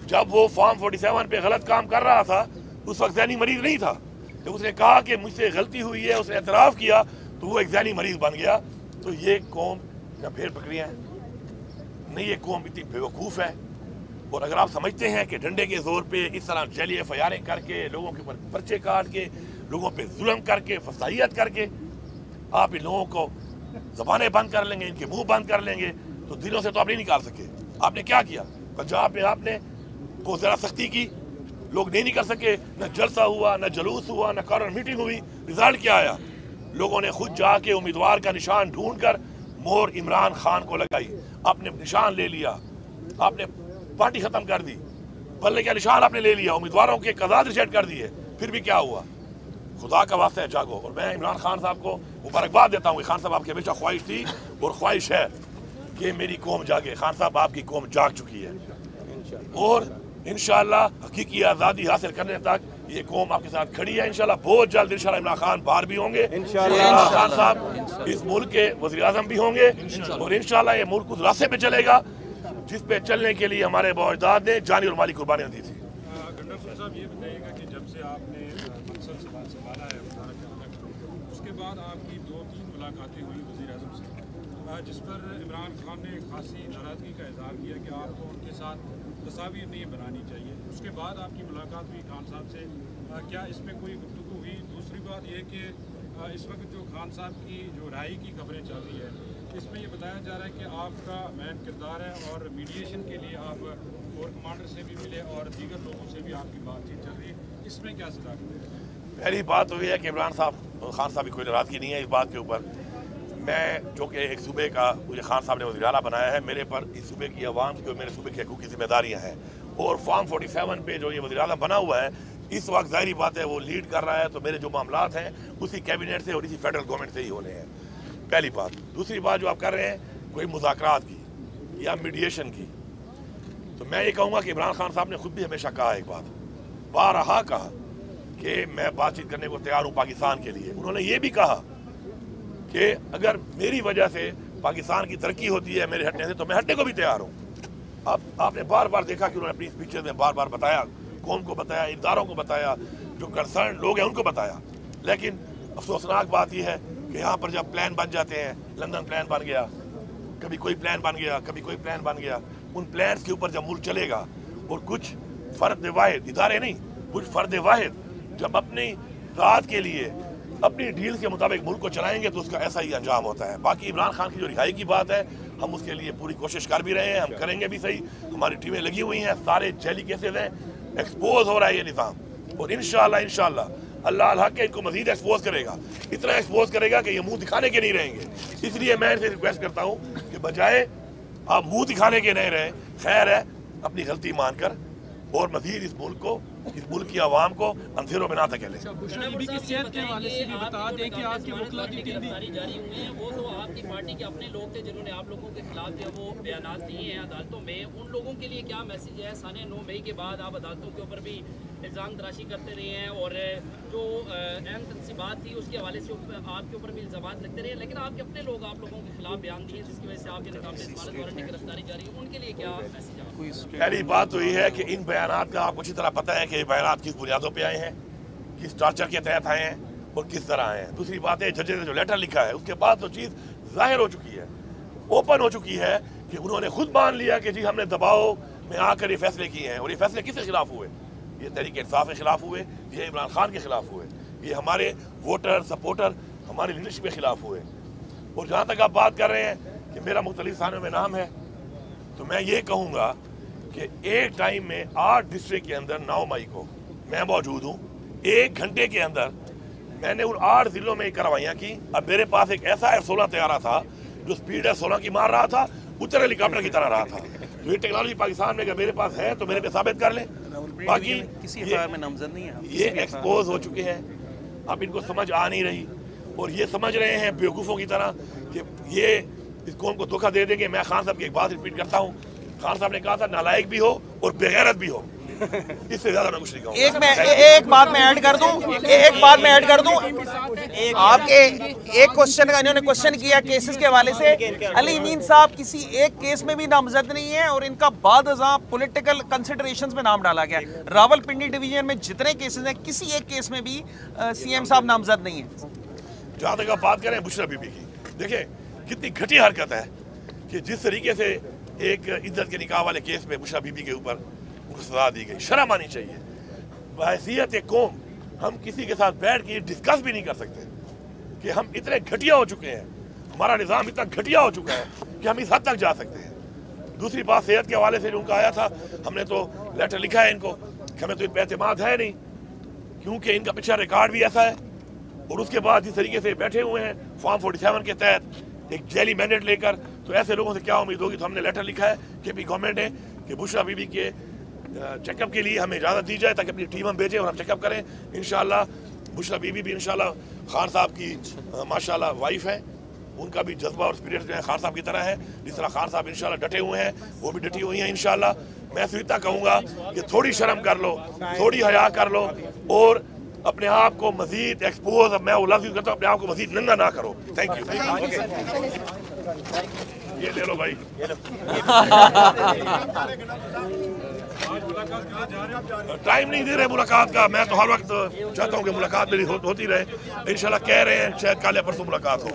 जब वो फॉर्म 47 पे गलत काम कर रहा था उस वक्त जहनी मरीज नहीं था। जब उसने कहा कि मुझसे गलती हुई है, उसने एतराफ़ किया, तो वो एक जहनी मरीज बन गया। तो ये कौम या भेड़ बकरियाँ नहीं, ये कौम इतनी बेवकूफ़ है। और अगर आप समझते हैं कि डंडे के जोर पे इस तरह जैली FIR करके, लोगों के ऊपर पर्चे काट के, लोगों पे जुल्म करके, फसाइयत करके आप इन लोगों को ज़बानें बंद कर लेंगे, इनके मुंह बंद कर लेंगे, तो दिलों से तो आप नहीं निकाल सके। आपने क्या किया पंजाब में? आपने बहुत ज़्यादा सख्ती की, लोग नहीं निकल सके, न जलसा हुआ, न जलूस हुआ, न कॉर्नर मीटिंग हुई। रिजल्ट क्या आया? लोगों ने खुद जाके उम्मीदवार का निशान ढूंढ कर मोहर इमरान खान को लगाई, आपने निशान ले लिया, आपने पार्टी खत्म कर दी, बल्ले का निशान आपने ले लिया, उम्मीदवारों के कज़ाद रिजेक्ट कर दिए। फिर भी क्या हुआ? खुदा का वास्ता है जागो। और मैं इमरान खान साहब को मुबारकबाद देता हूँ। खान साहब आपकी हमेशा ख्वाहिश थी और ख्वाहिश है कि मेरी कौम जागे। खान साहब आपकी कौम जाग चुकी है और इंशाअल्लाह हकीकी आज़ादी हासिल करने तक ये कौम आपके साथ खड़ी है। इंशाअल्लाह बहुत जल्द इंशाअल्लाह इमरान खान बाहर भी होंगे, इमरान खान साहब इस मुल्क के वज़ीर आज़म भी होंगे और इंशाअल्लाह ये मुल्क उस रास्ते पे चलेगा जिस पे चलने के लिए हमारे बाप-अजदाद ने जानी और माली कुर्बानियाँ दी थी। गंडापुर साहब ये बताइएगा कि जब से आपने मनसब संभाला है उसके बाद आपकी 2-3 मुलाकातें हुई वज़ीर आज़म से, जिस पर इमरान खान ने खासी नाराज़गी का इजहार किया कि आपको उनके साथ तस्वीर नहीं बनानी चाहिए। उसके बाद आपकी मुलाकात हुई खान साहब से, क्या इसमें कोई गुफ्तगू हुई? दूसरी बात यह कि इस वक्त जो खान साहब की जो राय की खबरें चल रही है, इसमें ये बताया जा रहा है कि आपका मेन किरदार है और मीडिएशन के लिए आप कोर कमांडर से भी मिले और दीगर लोगों से भी आपकी बातचीत चल रही है, इसमें क्या सदाकत है? पहली बात तो ये है कि इमरान साहब खान साहब की कोई नाराज़गी नहीं है इस बात के ऊपर। मैं जो कि एक सूबे का मुझे खान साहब ने वज़ीर आला बनाया है, मेरे पर इस सूबे की आवाम की और मेरे सूबे की हकूक़ की जिम्मेदारियाँ हैं। और फॉर्म 47 पे जो ये वज़ीर आला बना हुआ है इस वक्त ज़ाहिरी बात है वो लीड कर रहा है, तो मेरे जो मामलात हैं उसी कैबिनेट से और इसी फेडरल गवर्नमेंट से ही होने हैं, पहली बात। दूसरी बात जो आप कर रहे हैं कोई मुज़ाकरात की या मीडिएशन की, तो मैं ये कहूँगा कि इमरान खान साहब ने खुद भी हमेशा कहा एक बात, बारहा कहा कि मैं बातचीत करने को तैयार हूँ पाकिस्तान के लिए। उन्होंने ये भी कहा कि अगर मेरी वजह से पाकिस्तान की तरक्की होती है मेरे हटने से, तो मैं हटने को भी तैयार हूँ। आपने बार बार देखा कि उन्होंने अपनी स्पीचेस में बार बार बताया, कौम को बताया, इदारों को बताया, जो कंसर्न लोग हैं उनको बताया। लेकिन अफसोसनाक बात यह है कि यहाँ पर जब प्लान बन जाते हैं, लंदन प्लान बन गया, कभी कोई प्लान बन गया, कभी कोई प्लान बन गया, उन प्लान के ऊपर जब मुल्क चलेगा और कुछ फर्द वाहिद, इदारे नहीं, कुछ फर्द वाहिद जब अपनी ज़ात के लिए अपनी डील के मुताबिक मुल्क को चलाएंगे तो उसका ऐसा ही अंजाम होता है। बाकी इमरान खान की जो रिहाई की बात है, हम उसके लिए पूरी कोशिश कर भी रहे हैं, हम करेंगे भी सही। हमारी टीमें लगी हुई हैं, सारे जैली केसेज हैं, एक्सपोज हो रहा है ये निज़ाम और इंशाअल्लाह अल्लाह अल हक इनको मजीद एक्सपोज करेगा, इतना एक्सपोज करेगा कि ये मुंह दिखाने के नहीं रहेंगे। इसलिए मैं इनसे रिक्वेस्ट करता हूँ कि बजाय आप मुंह दिखाने के नहीं रहे, खैर है अपनी गलती मानकर और मजीद इस मुल्क की आवाम को अंधेरों में ना धकेलें। बुशरा की सेहत के हवाले से भी बता दें कि आपकी वकला की टीम भी जारी हुए हैं, वो तो आपकी पार्टी के अपने लोग थे जिन्होंने आप लोगों के खिलाफ जो वो बयान दिए हैं अदालतों में, उन लोगों के लिए क्या मैसेज है? साने 9 मई के बाद आप अदालतों के ऊपर भी इल्ज़ाम तराशी करते रहे हैं और जो अहम तनसीबात थी उसके हवाले से आपके ऊपर भी इल्ज़ाम लगते रहे, लेकिन आपके अपने लोग आप लोगों के खिलाफ बयान दिए जिसकी वजह से आपके निकाम में वारंट की गिरफ्तारी जारी है, उनके लिए क्या मैसेज है? पहली बात तो ये है कि इन बयानात का आपको अच्छी तरह पता है कि बयानात किस बुनियादों पे आए हैं, किस टार्चर के तहत आए हैं और किस तरह आए हैं। दूसरी बात है जजेस ने जो लेटर लिखा है उसके बाद तो चीज़ जाहिर हो चुकी है, ओपन हो चुकी है कि उन्होंने खुद मान लिया कि जी हमने दबाव में आकर ये फैसले किए हैं। और ये फैसले किसके खिलाफ हुए? ये तहरीक इंसाफ के खिलाफ हुए, ये इमरान खान के खिलाफ हुए, ये हमारे वोटर सपोर्टर हमारी लीडरशिप के खिलाफ हुए। और जहाँ तक आप बात कर रहे हैं कि मेरा मुख्तलिफ थानों में नाम है, तो मैं ये कहूँगा कि एक टाइम में 8 डिस्ट्रिक्ट के अंदर 9 मई को मैं मौजूद हूँ। 1 घंटे के अंदर मैंने उन 8 जिलों में कार्रवाइयाँ की। अब मेरे पास एक ऐसा F-16 तैयारा था जो स्पीड F-16 की मार रहा था, उत्तर हेलीकॉप्टर की तरह रहा था। तो ये टेक्नोलॉजी पाकिस्तान में अगर मेरे पास है तो मेरे पे साबित कर लें। बाकी किसी एफआईआर में नामजद नहीं है, ये एक्सपोज हो चुके हैं, अब इनको समझ आ नहीं रही और ये समझ रहे हैं बेवकूफ़ों की तरह कि ये इस कौम को धोखा दे देंगे। मैं खान साहब की एक बात रिपीट करता हूँ, खान साहब ने कहा था नालायक भी हो और बेगैरत भी हो। इससे ज्यादा मैं कुछ नहीं कहूँगा। एक बात मैं ऐड कर दूं आपके एक क्वेश्चन का इन्होंने क्वेश्चन किया केसेस के हवाले से। अली मीन साहब किसी एक केस में भी नामजद नहीं है और इनका बाद पॉलिटिकल कंसिडरेशंस में नाम डाला गया। रावलपिंडी डिवीजन में जितने केसेस हैं किसी एक केस में भी सीएम साहब नामजद नहीं है। जहाँ तक आप बात करें बुशरा बीबी की, देखिए कितनी घटिया हरकत है कि जिस तरीके से एक इज्जत के निकाह वाले केस में बुशरा बीबी के ऊपर उनको सजा दी गई। शर्म आनी चाहिए। बहैसियत एक कौम हम किसी के साथ बैठ के डिस्कस भी नहीं कर सकते कि हम इतने घटिया हो चुके हैं, हमारा निज़ाम इतना घटिया हो चुका है कि हम इस हद तक जा सकते हैं। दूसरी बात सेहत के हवाले से जो उनका आया था, हमने तो लेटर लिखा है इनको कि हमें तो इन पर एतमाद है नहीं, क्योंकि इनका पिछला रिकॉर्ड भी ऐसा है। और उसके बाद जिस तरीके से बैठे हुए हैं फॉर्म 47 के तहत एक जेली मैंडेट लेकर, तो ऐसे लोगों से क्या उम्मीद होगी। तो हमने लेटर लिखा है कि भी गवर्नमेंट है कि बुशरा बीबी के चेकअप के लिए हमें इजाज़त दी जाए ताकि अपनी टीम हम भेजें और हम चेकअप करें। इंशाल्लाह बुशरा बीबी भी इंशाल्लाह खान साहब की माशाल्लाह वाइफ है, उनका भी जज्बा और स्पिरिट जो है खान साहब की तरह है। जिस तरह खान साहब इंशाल्लाह डटे हुए हैं वो भी डटी हुई हैं इंशाल्लाह। मैं सिर्फ इतना कहूँगा कि थोड़ी शर्म कर लो, थोड़ी हया कर लो और अपने आप को मजीद एक्सपोज, मैं वो लफ्ज़ यूज़ करता हूँ, अपने आप को मजीद नंगा ना करो। Thank you. ये ले लो भाई। टाइम नहीं दे रहे मुलाकात का। मैं तो हर वक्त चाहता हूँ कि मुलाकात मेरी होती रहे। इंशाल्लाह कह रहे हैं शायद कल या परसों मुलाकात हो।